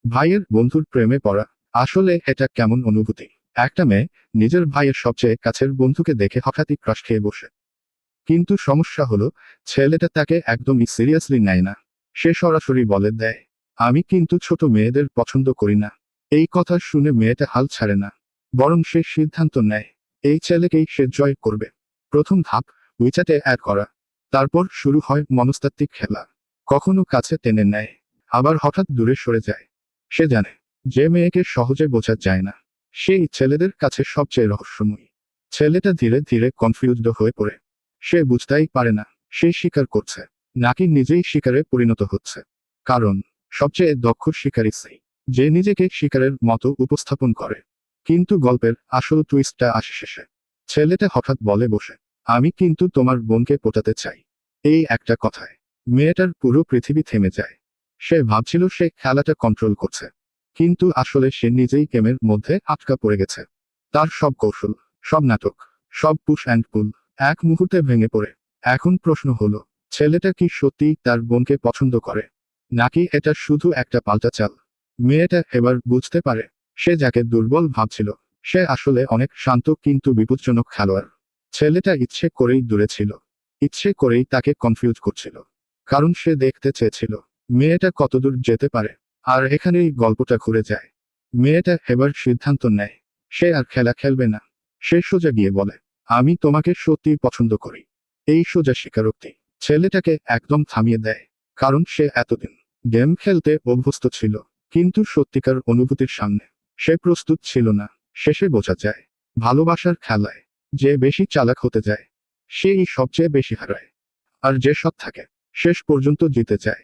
ভাইয়ের বন্ধুর প্রেমে পড়া। আসলে এটা কেমন অনুভূতি? একটা মেয়ে নিজের ভাইয়ের সবচেয়ে কাছের বন্ধুকে দেখে হঠাৎই ক্রাশ খেয়ে বসে। কিন্তু সমস্যা হলো, ছেলেটা তাকে একদমই সিরিয়াসলি নেয় না। সে সরাসরি বলে দেয়, আমি কিন্তু ছোট মেয়েদের পছন্দ করি না। এই কথা শুনে মেয়েটা হাল ছাড়ে না, বরং সে সিদ্ধান্ত নেয় এই ছেলেকেই সে জয় করবে। প্রথম ধাপ, উইচ্যাটে অ্যাড করা। তারপর শুরু হয় মনস্তাত্ত্বিক খেলা। কখনো কাছে টেনে নেয়, আবার হঠাৎ দূরে সরে যায়। সে জানে, যে মেয়েকে সহজে বোঝা যায় না, সেই ছেলেদের কাছে সবচেয়ে রহস্যময়ী। ছেলেটা ধীরে ধীরে কনফিউজড হয়ে পড়ে। সে বুঝতেই পারে না সে শিকার করছে নাকি নিজেই শিকারে পরিণত হচ্ছে। কারণ সবচেয়ে দক্ষ শিকারী সেই, যে নিজেকে শিকারের মতো উপস্থাপন করে। কিন্তু গল্পের আসল টুইস্টটা আসে শেষে। ছেলেটা হঠাৎ বলে বসে, আমি কিন্তু তোমার বোনকে পটাতে চাই। এই একটা কথায় মেয়েটার পুরো পৃথিবী থেমে যায়। সে ভাবছিল সে খেলাটা কন্ট্রোল করছে, কিন্তু আসলে সে নিজেই গেমের মধ্যে আটকা পড়ে গেছে। তার সব কৌশল, সব নাটক, সব পুশ অ্যান্ড পুল এক মুহূর্তে ভেঙে পড়ে। এখন প্রশ্ন হলো, ছেলেটা কি সত্যিই তার বোনকে পছন্দ করে, নাকি এটা শুধু একটা পাল্টা চাল? মেয়েটা এবার বুঝতে পারে, সে যাকে দুর্বল ভাবছিল সে আসলে অনেক শান্ত কিন্তু বিপজ্জনক খেলোয়াড়। ছেলেটা ইচ্ছে করেই দূরে ছিল, ইচ্ছে করেই তাকে কনফিউজ করছিল, কারণ সে দেখতে চেয়েছিল মেয়েটা কতদূর যেতে পারে। আর এখানেই গল্পটা ঘুরে যায়। মেয়েটা এবার সিদ্ধান্ত নেয় সে আর খেলা খেলবে না। সে সোজা গিয়ে বলে, আমি তোমাকে সত্যিই পছন্দ করি। এই সোজা স্বীকারোক্তি ছেলেটাকে একদম থামিয়ে দেয়। কারণ সে এতদিন গেম খেলতে অভ্যস্ত ছিল, কিন্তু সত্যিকার অনুভূতির সামনে সে প্রস্তুত ছিল না। শেষে বোঝা যায়, ভালোবাসার খেলায় যে বেশি চালাক হতে যায় সেই সবচেয়ে বেশি হারায়। আর যে সৎ থাকে শেষ পর্যন্ত জিতে যায়।